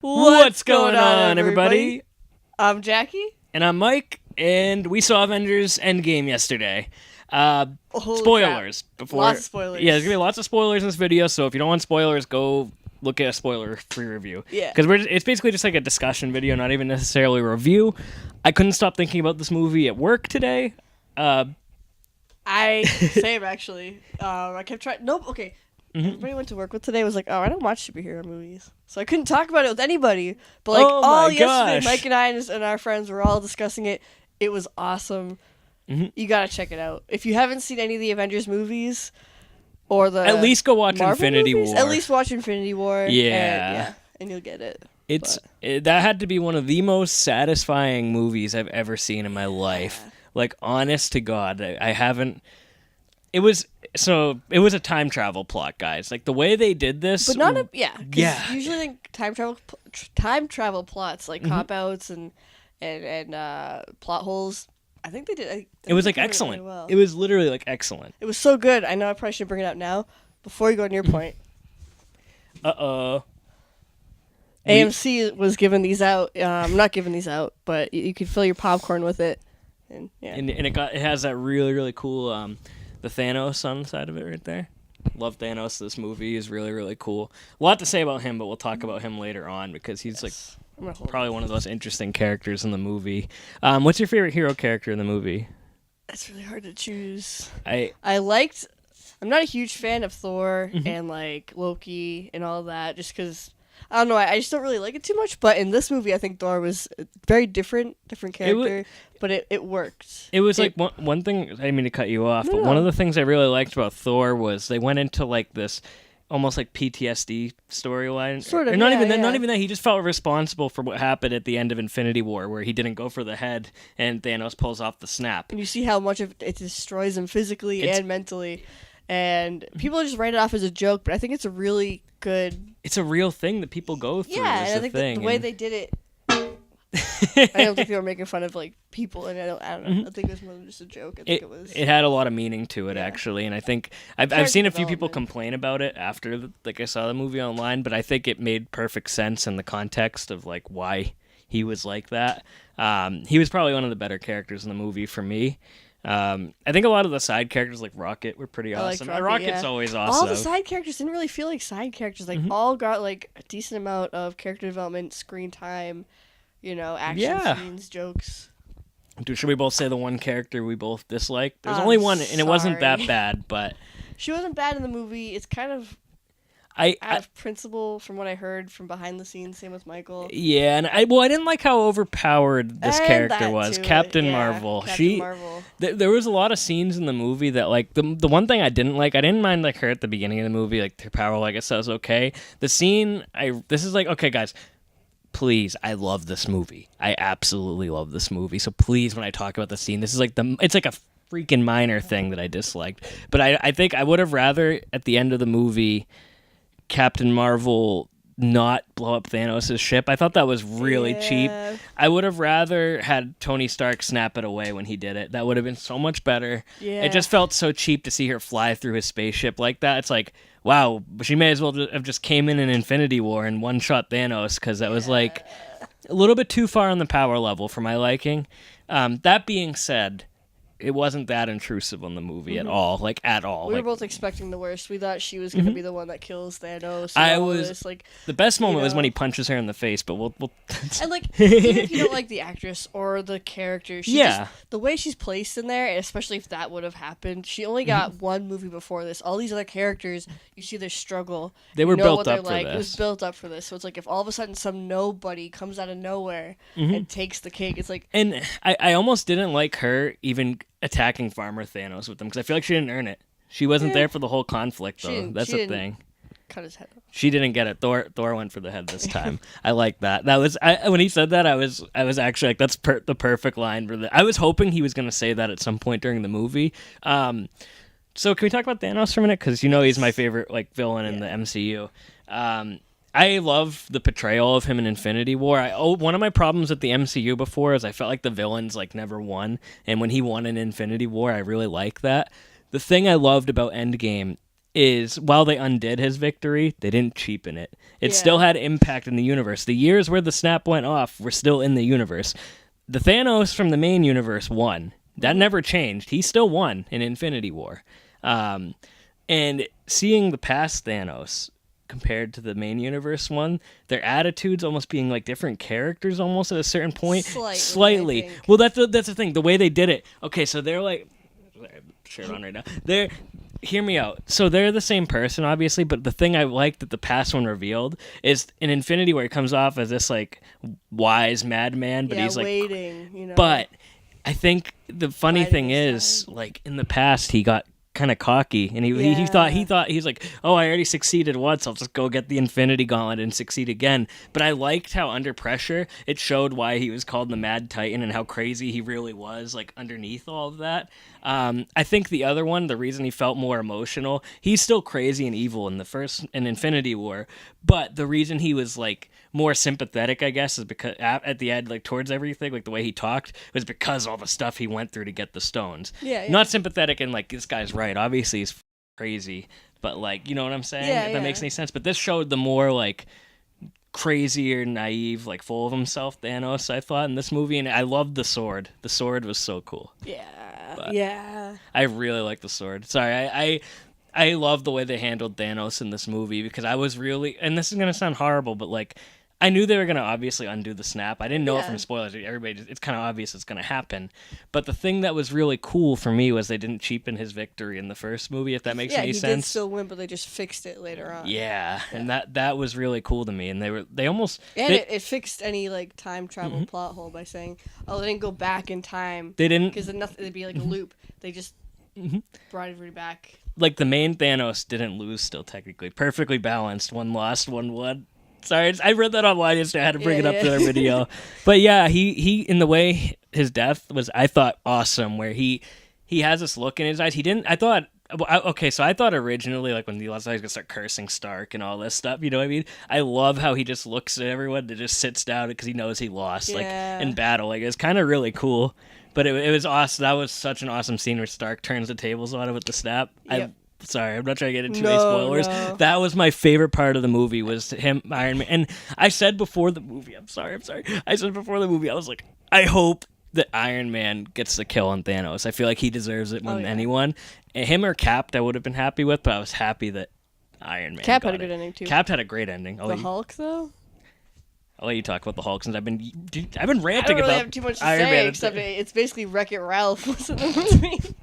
What's going on, everybody? I'm Jackie. And I'm Mike, and we saw Avengers Endgame yesterday. Spoilers. Lots of spoilers. Yeah, there's going to be lots of spoilers in this video, so if you don't want spoilers, go look at a spoiler-free review. Yeah. Because it's basically just like a discussion video, not even necessarily a review. I couldn't stop thinking about this movie at work today. Same, actually. I kept trying... Nope, okay. Everybody I went to work with today was like, oh, I don't watch superhero movies. So I couldn't talk about it with anybody. But like all yesterday, Mike and I and our friends were all discussing it. It was awesome. Mm-hmm. You gotta check it out. If you haven't seen any of the Avengers movies, or the At least go watch Marvel Infinity movies, War. At least watch Infinity War. Yeah. And you'll get it. That had to be one of the most satisfying movies I've ever seen in my life. Like, honest to God, I haven't... It was a time travel plot, guys. Like the way they did this, but not yeah. Usually, like, time travel plots, like cop outs and plot holes. I think they did. It was like excellent. Really well. It was literally like excellent. It was so good. I know I probably should bring it up now. Before you go on your point. AMC was giving these out. Not giving these out, but you could fill your popcorn with it. And it has that really, really cool. The Thanos on the side of it right there. Love Thanos. This movie is really, really cool. A lot to say about him, but we'll talk about him later on because he's probably one of the most interesting characters in the movie. What's your favorite hero character in the movie? That's really hard to choose. I'm not a huge fan of Thor and like Loki and all that just because I don't know. I just don't really like it too much. But in this movie, I think Thor was a very different character. But it worked. It was like one thing. I didn't mean to cut you off, but one of the things I really liked about Thor was they went into like this almost like PTSD storyline. Sort of. Or not even that. He just felt responsible for what happened at the end of Infinity War, where he didn't go for the head, and Thanos pulls off the snap. And you see how much of it destroys him physically and mentally. And people just write it off as a joke, but I think it's a really good... It's a real thing that people go through. Yeah, and I think the way they did it... I don't think they were making fun of like people, and I don't know. I think it was more than just a joke. I think it had a lot of meaning to it, actually, and I think I've seen a few people complain about it after I saw the movie online, but I think it made perfect sense in the context of like why he was like that. He was probably one of the better characters in the movie for me. I think a lot of the side characters like Rocket were pretty awesome. Rocket's always awesome. All the side characters didn't really feel like side characters. Like all got like a decent amount of character development, screen time, action scenes, jokes. Should we both say the one character we both disliked? There's only one, and it wasn't that bad, but... She wasn't bad in the movie. It's kind of out of principle from what I heard from behind the scenes. Same with Michael. Yeah, and I didn't like how overpowered this character was. Captain Marvel. Marvel. There was a lot of scenes in the movie that, like, the one thing I didn't like, I didn't mind, like, her at the beginning of the movie, like, her power, I guess that was okay. The scene, this is like, okay, guys... Please, I love this movie. I absolutely love this movie. So please, when I talk about the scene, this is like it's like a freaking minor thing that I disliked. But I think I would have rather, at the end of the movie, Captain Marvel not blow up Thanos' ship. I thought that was really cheap. I would have rather had Tony Stark snap it away when he did it. That would have been so much better. Yeah. It just felt so cheap to see her fly through his spaceship like that. It's like, wow, she may as well have just came in Infinity War and one-shot Thanos, because that was like a little bit too far on the power level for my liking. That being said, it wasn't that intrusive on the movie at all, like at all. We were both expecting the worst. We thought she was going to be the one that kills Thanos. The best moment was when he punches her in the face, but we'll and like, even if you don't like the actress or the character, the way she's placed in there, especially if that would have happened, she only got one movie before this. All these other characters, you see their struggle. They were built up for this. It was built up for this. So it's like if all of a sudden some nobody comes out of nowhere and takes the cake, it's like... And I almost didn't like her even attacking Farmer Thanos with them, because I feel like she didn't earn it. She wasn't there for the whole conflict, though. That's the thing. Cut his head off. She didn't get it. Thor went for the head this time. I like that. That was when he said that. I was actually like, that's the perfect line for that. I was hoping he was going to say that at some point during the movie. So can we talk about Thanos for a minute? Because he's my favorite villain in the MCU. I love the portrayal of him in Infinity War. One of my problems with the MCU before is I felt like the villains never won, and when he won in Infinity War, I really like that. The thing I loved about Endgame is while they undid his victory, they didn't cheapen it. It still had impact in the universe. The years where the snap went off were still in the universe. The Thanos from the main universe won. That never changed. He still won in Infinity War. And seeing the past Thanos compared to the main universe one, their attitudes almost being like different characters almost at a certain point. Slightly. Well, that's the thing. The way they did it. Okay, so they're like... shirt on right now. Hear me out. So they're the same person, obviously, but the thing I like that the past one revealed is in Infinity War, he comes off as this like wise madman, but he's like waiting, you know. But I think the funny thing is, like in the past, he got kind of cocky, and he thought he's like, oh, I already succeeded once, I'll just go get the Infinity Gauntlet and succeed again. But I liked how under pressure it showed why he was called the Mad Titan and how crazy he really was, like underneath all of that. I think the other one, the reason he felt more emotional, he's still crazy and evil in Infinity War, but the reason he was like more sympathetic, I guess, is because at the end, like towards everything, like the way he talked, was because all the stuff he went through to get the stones. Yeah. Not sympathetic and like, this guy's right. Obviously, he's crazy, but like, you know what I'm saying? If that makes any sense. But this showed the more like crazier, naive, like full of himself Thanos, I thought, in this movie. And I loved the sword. The sword was so cool. Yeah. I really like the sword. Sorry, I love the way they handled Thanos in this movie, because I was really, and this is going to sound horrible, but like, I knew they were going to obviously undo the snap. I didn't know it from spoilers. Everybody, it's kind of obvious it's going to happen. But the thing that was really cool for me was they didn't cheapen his victory in the first movie, if that makes any sense. Yeah, he did still win, but they just fixed it later on. Yeah, and that was really cool to me. And they almost... And it fixed any like time travel plot hole by saying, oh, they didn't go back in time. They didn't... Because it'd be like a loop. They just brought everybody back. Like, the main Thanos didn't lose still, technically. Perfectly balanced. One lost, one won. Sorry, I read that online yesterday. I had to bring it up to our video. But yeah, he in the way his death was, I thought, awesome, where he has this look in his eyes. I thought originally, like, when he was going to start cursing Stark and all this stuff, you know what I mean? I love how he just looks at everyone and just sits down because he knows he lost, like, in battle. Like, it's kind of really cool. But it was awesome. That was such an awesome scene where Stark turns the tables on him with the snap. Yep. Sorry, I'm not trying to get into any spoilers. No. That was my favorite part of the movie, was him, Iron Man. And I said before the movie, I'm sorry. I said before the movie, I was like, I hope that Iron Man gets the kill on Thanos. I feel like he deserves it more than anyone. And him or Cap, I would have been happy with, but I was happy that Iron Man Cap had a good ending, too. Cap had a great ending. Hulk, though? I'll let you talk about the Hulk, since I've been ranting about Iron Man. I don't really have too much to say, except it's basically Wreck-It Ralph was in the movie.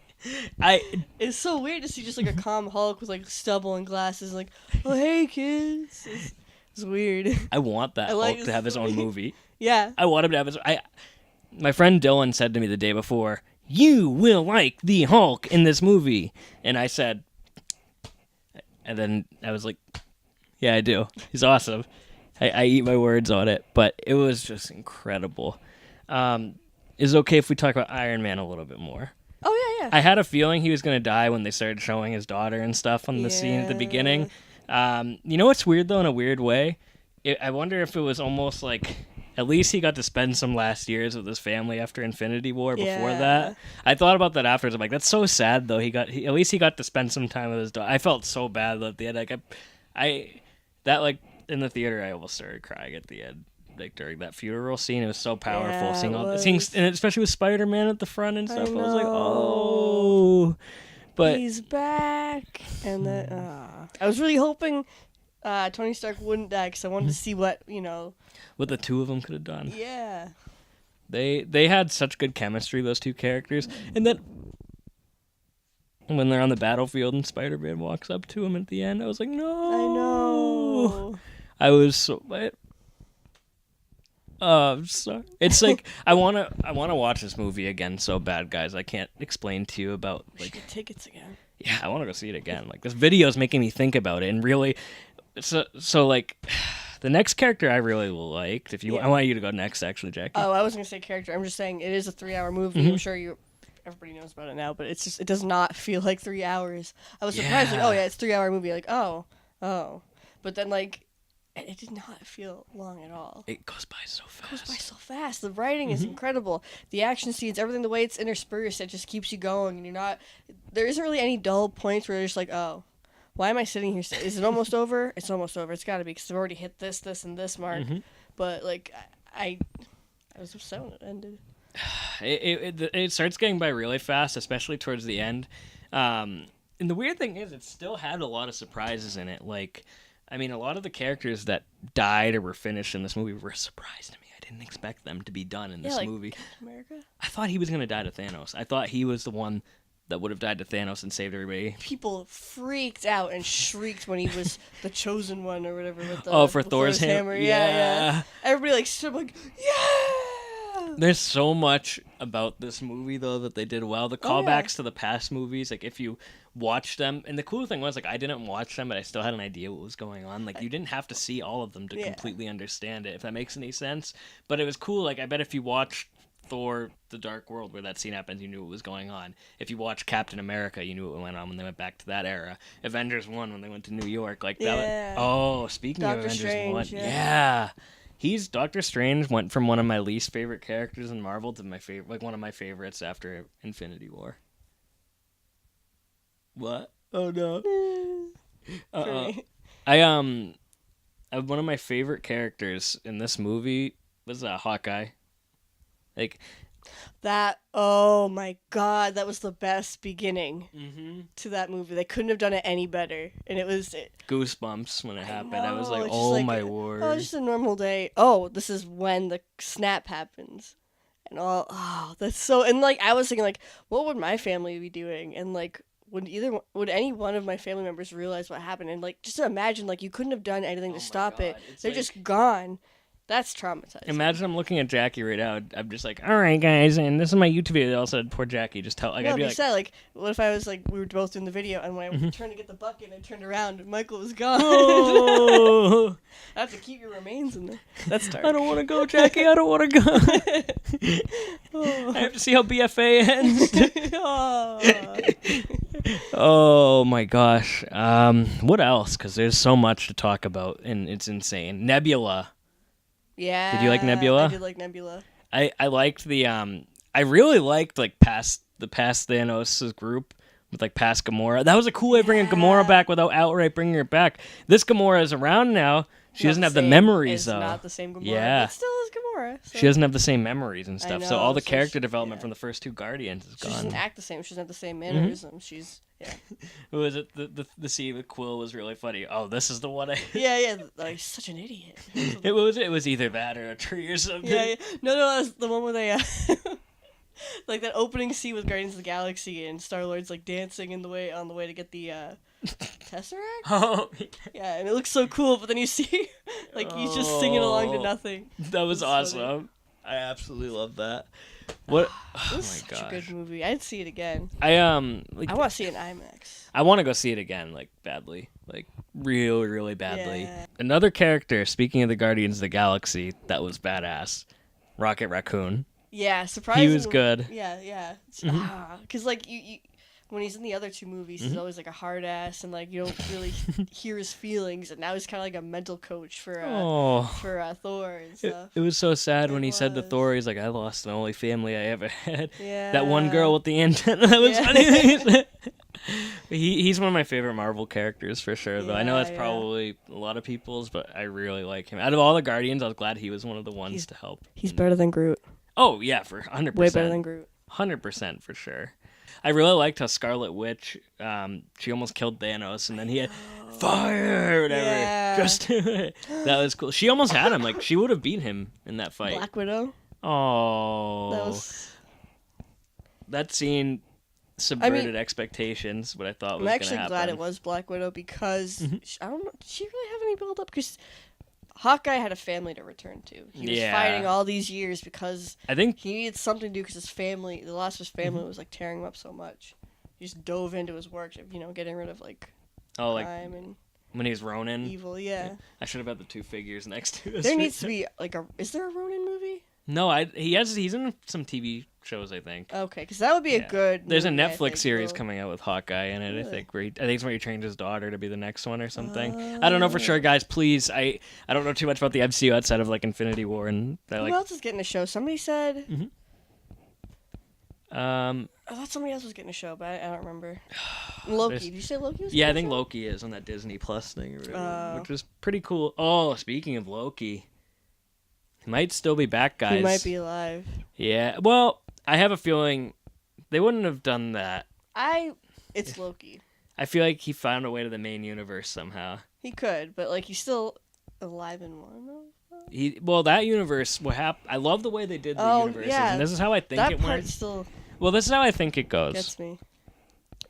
It's so weird to see just like a calm Hulk with like stubble and glasses, like, oh hey kids. It's weird. I want that Hulk to have his own movie. Yeah. I want him to have his. My friend Dylan said to me the day before, "You will like the Hulk in this movie," and I said, and then I was like, "Yeah, I do. He's awesome." I eat my words on it, but it was just incredible. Is it okay if we talk about Iron Man a little bit more? Oh, yeah. I had a feeling he was going to die when they started showing his daughter and stuff on the scene at the beginning. You know what's weird, though, in a weird way? I wonder if it was almost like, at least he got to spend some last years with his family after Infinity War before that. I thought about that afterwards. I'm like, that's so sad, though. At least he got to spend some time with his daughter. I felt so bad, though, at the end. In the theater, I almost started crying at the end. Like, during that funeral scene, it was so powerful. Seeing, and especially with Spider-Man at the front and stuff, I was like, oh. But he's back. And then, I was really hoping Tony Stark wouldn't die, because I wanted to see what the two of them could have done. Yeah. They had such good chemistry, those two characters. And then when they're on the battlefield and Spider-Man walks up to him at the end, I was like, no. I know. I was so... I'm sorry. It's like, I wanna watch this movie again so bad, guys. I can't explain to you about, like... We should get tickets again. Yeah, I want to go see it again. Like, this video is making me think about it, and really... So like, the next character I really liked, I want you to go next, actually, Jackie. Oh, I wasn't going to say character. I'm just saying it is a 3-hour movie. I'm sure everybody knows about it now, but it's just, it does not feel like 3 hours. I was surprised, like, oh yeah, it's a 3-hour movie. Like, oh. But then, like, it did not feel long at all. It goes by so fast. The writing is incredible. The action scenes, everything, the way it's interspersed, it just keeps you going. And there isn't really any dull points where you're just like, oh, why am I sitting here? Is it almost over? It's almost over. It's got to be because I've already hit this, and this mark. Mm-hmm. But like, I was upset when it ended. It starts getting by really fast, especially towards the end. And the weird thing is, it still had a lot of surprises in it. Like, I mean, a lot of the characters that died or were finished in this movie were a surprise to me. I didn't expect them to be done in this movie. Captain America? I thought he was going to die to Thanos. I thought he was the one that would have died to Thanos and saved everybody. People freaked out and shrieked when he was the chosen one or whatever. With the, for Thor's hammer. Yeah. Everybody like stood like, yeah. There's so much about this movie though that they did well. The callbacks to the past movies, like if you watch them, and the cool thing was like I didn't watch them, but I still had an idea what was going on. Like you didn't have to see all of them to completely understand it, if that makes any sense. But it was cool. Like I bet if you watched Thor: The Dark World, where that scene happens, you knew what was going on. If you watched Captain America, you knew what went on when they went back to that era. Avengers 1, when they went to New York, like that. Speaking of Avengers Strange, 1, Doctor Strange went from one of my least favorite characters in Marvel to my favorite, like one of my favorites after Infinity War. What? Oh no. One of my favorite characters in this movie was Hawkeye. Like that. Oh my god, that was the best beginning to that movie. They couldn't have done it any better, and it was goosebumps when it happened. I was like, my word! Oh, just a normal day. Oh, this is when the snap happens, and that's so. And like, I was thinking, like, what would my family be doing? And like, would any one of my family members realize what happened? And like, just imagine, like, you couldn't have done anything to stop it. They're just gone. That's traumatizing. Imagine I'm looking at Jackie right now. I'm just like, all right, guys, and this is my YouTube video. They all said, poor Jackie. Just tell. Like, I'd be like, like, what if I was like, we were both doing the video, and when I turned to get the bucket, I turned around, and Michael was gone. Oh. I have to keep your remains in there. That's dark. I don't want to go, Jackie. I don't want to go. I have to see how BFA ends. Oh my gosh. What else? Because there's so much to talk about, and it's insane. Nebula. Yeah. Did you like Nebula? I did like Nebula. I liked the I really liked like the past Thanos' group with like past Gamora. That was a cool way of bringing Gamora back without outright bringing her back. This Gamora is around now. She doesn't have the memories though. Not the same Gamora. Yeah. But still is Gamora. So. She doesn't have the same memories and stuff. So all the character development yeah. from the first two Guardians is gone. She doesn't act the same. She doesn't have the same mannerisms. She's Was it the scene with Quill was really funny. Oh, this is the one I Yeah. Like such an idiot. It was either that or a tree or something. Yeah. No, that's the one where they like that opening scene with Guardians of the Galaxy and Star-Lord's like dancing on the way to get the Tesseract? Oh. Yeah, and it looks so cool, but then you see like he's just singing along to nothing. That was awesome. Funny. I absolutely love that. What? Oh my such gosh. a good movie. I'd see it again. I want to see it in IMAX. I want to go see it again, like badly, like really, really badly. Yeah. Another character. Speaking of the Guardians of the Galaxy, that was badass. Rocket Raccoon. Yeah, surprisingly. He was good. Yeah. Because like you, when he's in the other two movies, he's always like a hard ass, and like you don't really hear his feelings. And now he's kind of like a mental coach for Thor and stuff. It was so sad when he said to Thor, he's like, "I lost the only family I ever had." Yeah. That one girl with the antenna. That was funny. He's one of my favorite Marvel characters for sure, though. I know that's probably a lot of people's, but I really like him. Out of all the Guardians, I was glad he was one of the ones to help. He's better than Groot. Oh yeah, for 100%. Way better than Groot. 100% for sure. I really liked how Scarlet Witch, she almost killed Thanos, and then he had fire or whatever. Yeah. Just that was cool. She almost had him. Like she would have beat him in that fight. Black Widow. Oh. That scene subverted expectations. What I thought was going to happen. I'm actually glad it was Black Widow because I don't know. Did she really have any build up? Because Hawkeye had a family to return to. He was fighting all these years because I think he needed something to do because his family, the loss of his family, was like tearing him up so much. He just dove into his work, getting rid of like crime and when he was Ronin. Evil, yeah. I should have had the two figures next to us. There needs to be is there a Ronin movie? No, he's in some TV shows, I think. Okay, because that would be a good. There's movie, a Netflix series coming out with Hawkeye in it. Really? I think it's where he trained his daughter to be the next one or something. I don't know for sure, guys. Please, I don't know too much about the MCU outside of like Infinity War and. Who else is getting a show? Somebody said. I thought somebody else was getting a show, but I don't remember. Loki. Did you say Loki was? Yeah, I think Loki is on that Disney Plus thing, which was pretty cool. Oh, speaking of Loki, he might still be back, guys. He might be alive. Yeah. Well, I have a feeling they wouldn't have done that. It's Loki. I feel like he found a way to the main universe somehow. He could, but like he's still alive in one of them. That universe. I love the way they did the universes, and this is how I think that it part went. Still. Well, this is how I think it goes. Gets me.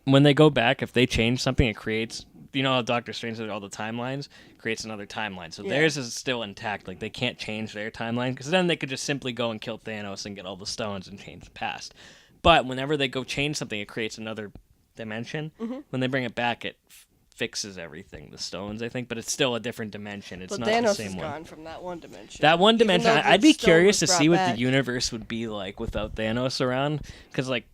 When they go back, if they change something, it creates. You know how Doctor Strange did all the timelines? Creates another timeline. So theirs is still intact. Like, they can't change their timeline. Because then they could just simply go and kill Thanos and get all the stones and change the past. But whenever they go change something, it creates another dimension. Mm-hmm. When they bring it back, it fixes everything. The stones, I think. But it's still a different dimension. It's not Thanos the same is one. gone from that one dimension. That one dimension. I'd be curious to see what back. the universe would be like without Thanos around. Because, like,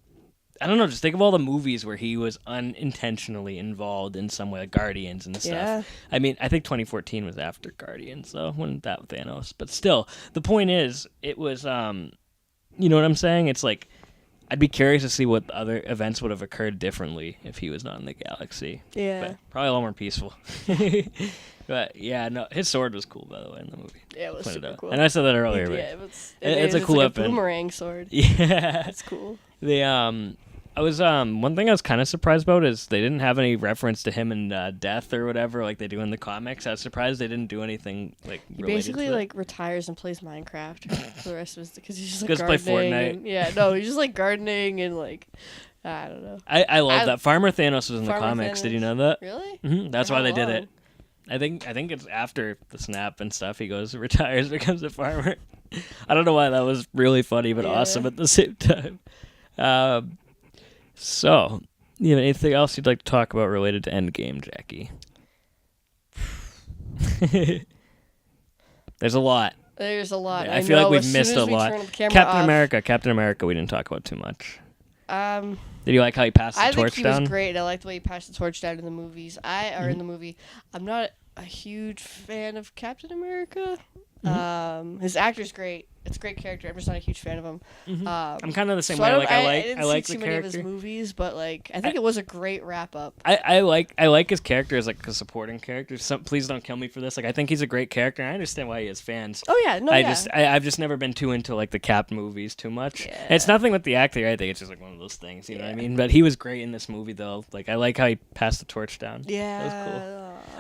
I don't know, just think of all the movies where he was unintentionally involved in some way, like Guardians and stuff. Yeah. I mean, I think 2014 was after Guardians, though, when that with Thanos. But still, the point is, it was, you know what I'm saying? It's like, I'd be curious to see what other events would have occurred differently if he was not in the galaxy. Yeah. But probably a lot more peaceful. But, yeah, no, his sword was cool, by the way, in the movie. Yeah, it was super cool. And I said that earlier. Yeah, it's a cool like weapon. A boomerang sword. Yeah. It's cool. One thing I was kind of surprised about is they didn't have any reference to him in death or whatever like they do in the comics. I was surprised they didn't do anything like he related basically to like retires and plays Minecraft for the rest of his because he's just like goes gardening. play Fortnite. He's just like gardening and like I don't know. I love that Farmer Thanos was in the comics. Thanos. Did you know that? Really? Mm-hmm. That's why they did it. I think it's after the snap and stuff. He goes retires, becomes a farmer. I don't know why that was really funny, but awesome at the same time. So, you have anything else you'd like to talk about related to Endgame, Jackie? There's a lot. I feel like we've missed a lot. Captain America, we didn't talk about too much. Did you like how he passed the torch down? I think he was great. I liked the way he passed the torch down in the movies. In the movie. I'm not a huge fan of Captain America. Mm-hmm. His actor's great. It's a great character. I'm just not a huge fan of him. Mm-hmm. I'm kind of the same way. I like the character. Many of his movies, but like I think it was a great wrap up. I like his character as like a supporting character. Please don't kill me for this. Like I think he's a great character. I understand why he has fans. Oh yeah, no, I've just never been too into like the Cap movies too much. Yeah. And it's nothing with the actor. I think it's just like one of those things. You know what I mean? But he was great in this movie though. Like I like how he passed the torch down. Yeah, that was cool.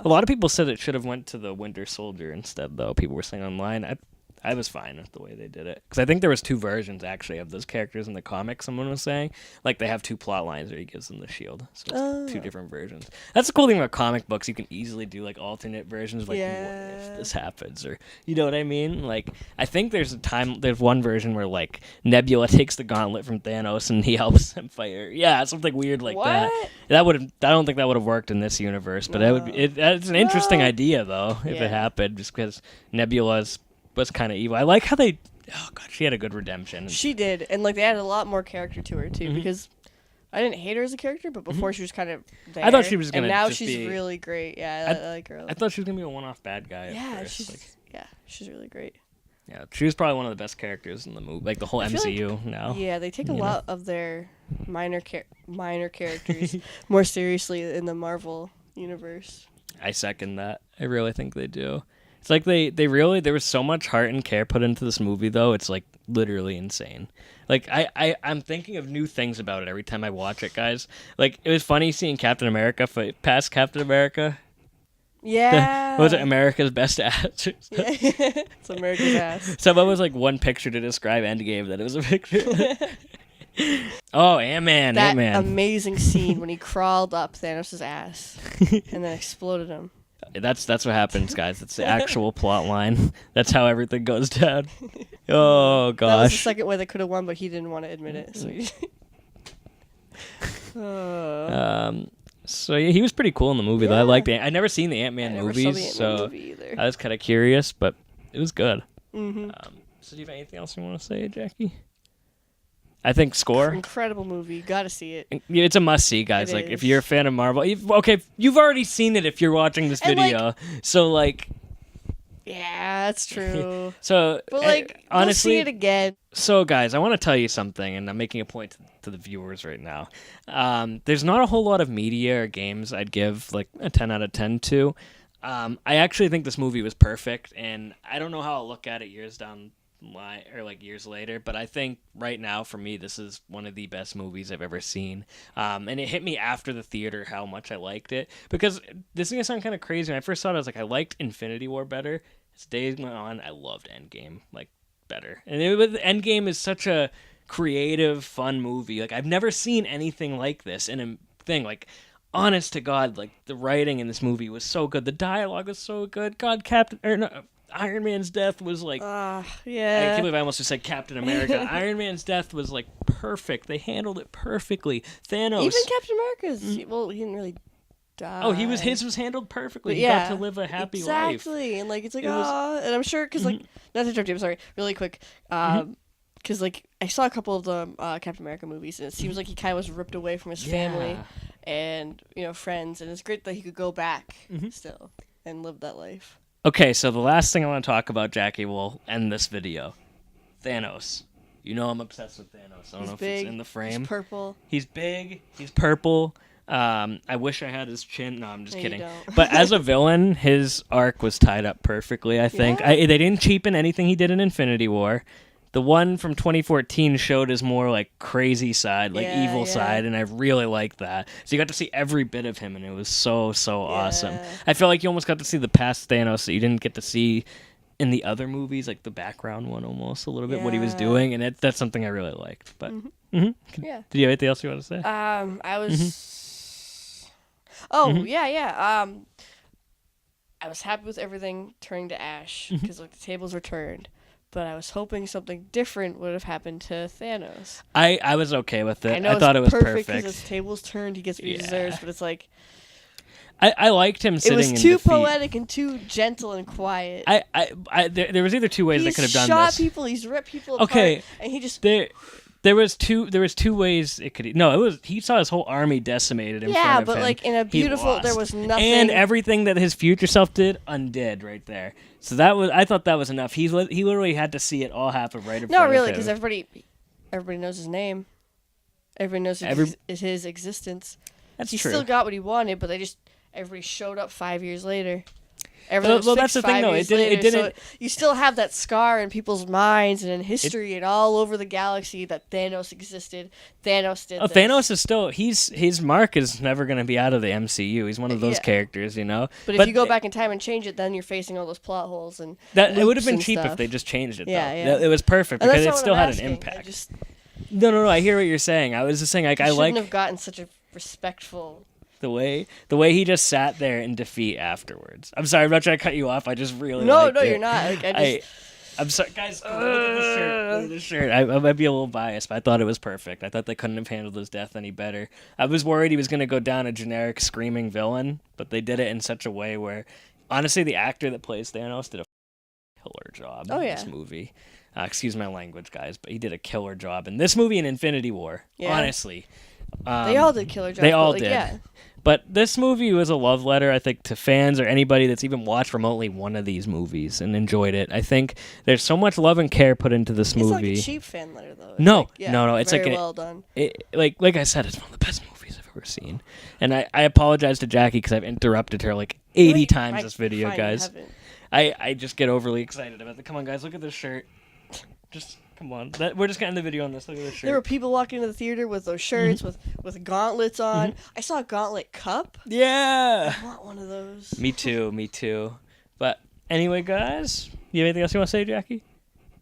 A lot of people said it should have went to the Winter Soldier instead though. People were saying online. I was fine with the way they did it because I think there was two versions actually of those characters in the comics. Someone was saying like they have two plot lines where he gives them the shield, so it's two different versions. That's the cool thing about comic books. You can easily do like alternate versions, like what if this happens, or you know what I mean. Like I think there's one version where like Nebula takes the gauntlet from Thanos and he helps him fight her. Yeah, something weird like that. I don't think that would have worked in this universe, but it's an interesting idea though if it happened, just because Nebula's was kind of evil. I like how she had a good redemption. She did, and like they added a lot more character to her too, because I didn't hate her as a character, but before she was kind of there. I thought she was gonna. And now just she's really great. Yeah, I like her. I thought she was gonna be a one-off bad guy. Yeah, at first. she's really great. Yeah, she was probably one of the best characters in the movie, like the whole MCU now. Yeah, they take a lot of their minor characters more seriously in the Marvel universe. I second that. I really think they do. It's like they really, there was so much heart and care put into this movie though. It's like literally insane. Like I'm thinking of new things about it every time I watch it, guys. Like it was funny seeing Captain America fight past Captain America. Yeah. What was it? America's best ass. Yeah. It's America's ass. Someone was like one picture to describe Endgame that it was a picture. Oh, Ant-Man. That amazing scene when he crawled up Thanos' ass and then exploded him. That's what happens, guys. It's the actual plot line. That's how everything goes down. Oh gosh. That was the second way they could have won, but he didn't want to admit it. So yeah, he was pretty cool in the movie. Though. I liked it. I'd never seen the Ant-Man movies, so I was kind of curious, but it was good. Mm-hmm. So do you have anything else you want to say, Jackie? I think score. Incredible movie. You gotta see it. It's a must see, guys. Like if you're a fan of Marvel, you've already seen it if you're watching this video. So like, Yeah, that's true. So, but like, honestly, we'll see it again. So, guys, I want to tell you something, and I'm making a point to the viewers right now. There's not a whole lot of media or games I'd give like a 10 out of 10 to. I actually think this movie was perfect, and I don't know how I'll look at it years down line or like years later, but I think right now for me this is one of the best movies I've ever seen. And it hit me after the theater how much I liked it, because this is gonna sound kind of crazy. When I first saw it, I was like, I liked Infinity War better. As days went on, I loved Endgame like better. And Endgame is such a creative, fun movie. Like I've never seen anything like this in a thing. Like, honest to God, like the writing in this movie was so good. The dialogue was so good. God, Iron Man's death was like, yeah. I can't believe I almost just said Captain America. Iron Man's death was like perfect. They handled it perfectly. Thanos, even Captain America's, well, he didn't really die. Oh, his was handled perfectly. He got to live a happy life. Exactly, and like it's like and I'm sure because like not to interrupt you. I'm sorry, really quick. Because like I saw a couple of the Captain America movies, and it seems like he kind of was ripped away from his family and friends, and it's great that he could go back still and live that life. Okay, so the last thing I want to talk about, Jackie, will end this video. Thanos. You know I'm obsessed with Thanos. I don't know if it's in the frame. He's purple. He's big. He's purple. I wish I had his chin. No, I'm just kidding. You don't. But as a villain, his arc was tied up perfectly, I think. Yeah. They didn't cheapen anything he did in Infinity War. The one from 2014 showed his more like crazy side, like evil side, and I really liked that. So you got to see every bit of him, and it was so awesome. I felt like you almost got to see the past Thanos that you didn't get to see in the other movies, like the background one almost a little bit, what he was doing, and that's something I really liked. But yeah. Did you have anything else you want to say? I was. I was happy with everything turning to ash because like the tables were turned. But I was hoping something different would have happened to Thanos. I was okay with it. I thought it was perfect. Because his tables turned, he gets what he deserves. But it's like I liked him sitting in defeat. It was too poetic and too gentle and quiet. There was either two ways they could have done this. He's shot people. He's ripped people apart. And he just There was two ways it could. No, it was he saw his whole army decimated in front of him. Yeah, but like in a beautiful, there was nothing. And everything that his future self did, undid right there. So I thought that was enough. He literally had to see it all happen right in front of him. No, really, because everybody knows his name. Everybody knows his existence. That's true. He still got what he wanted, but everybody showed up 5 years later. Well, that's the thing, though. It didn't. So you still have that scar in people's minds and in history and all over the galaxy that Thanos existed. Thanos did. This. Thanos is still. His mark is never going to be out of the MCU. He's one of those characters, But if you go back in time and change it, then you're facing all those plot holes and that. It would have been cheap stuff. if they just changed it. Yeah. It was perfect because it still had an impact. No. I hear what you're saying. I was just saying, like, I shouldn't have gotten such a respectful. The way he just sat there in defeat afterwards. I'm sorry, I'm not trying to cut you off. I just really no, it. You're not. Like, I'm sorry, guys. Look at this shirt. I might be a little biased, but I thought it was perfect. I thought they couldn't have handled his death any better. I was worried he was going to go down a generic screaming villain, but they did it in such a way where, honestly, the actor that plays Thanos did a killer job in this movie. Excuse my language, guys, but he did a killer job in this movie and Infinity War. Yeah. Honestly. They all did killer jobs. They all did. Yeah. But this movie was a love letter, I think, to fans or anybody that's even watched remotely one of these movies and enjoyed it. I think there's so much love and care put into this movie. It's like a cheap fan letter, though. No. It's very well done. Like I said, it's one of the best movies I've ever seen. And I apologize to Jackie because I've interrupted her like 80 times this video, guys. I just get overly excited about it. Come on, guys, look at this shirt. Just... Come on. We're just getting the video on this. Look at this shirt. There were people walking into the theater with those shirts, with gauntlets on. I saw a gauntlet cup. Yeah. I want one of those. Me too. But anyway, guys, you have anything else you want to say, Jackie?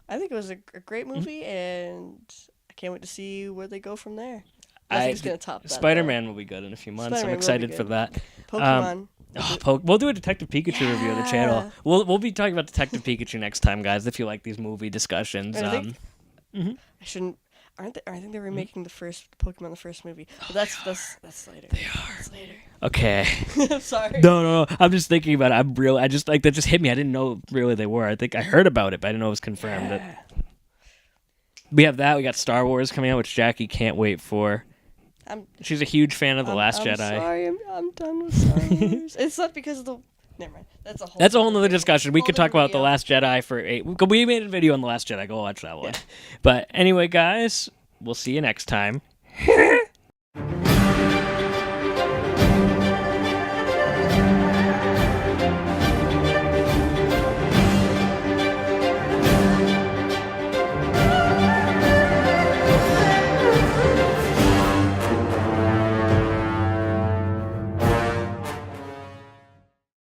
I think it was a great movie, and I can't wait to see where they go from there. Nothing's going to top that. Spider-Man will be good in a few months. I'm excited for that. Pokemon. We'll do a Detective Pikachu review of the channel. We'll be talking about Detective Pikachu next time, guys. If you like these movie discussions, I shouldn't. I think they're remaking the first Pokemon, the first movie. But that's later. They are. That's later. Okay. I'm sorry. No. I'm just thinking about it. I just like that just hit me. I didn't know really they were. I think I heard about it, but I didn't know it was confirmed. Yeah. We have that. We got Star Wars coming out, which Jackie can't wait for. She's a huge fan of The Last Jedi. Sorry, I'm done with Star Wars. It's not because of the Never mind. That's a whole nother discussion. We could talk about The Last Jedi for 8. We made a video on The Last Jedi. Go watch that one. Yeah. But anyway, guys, we'll see you next time.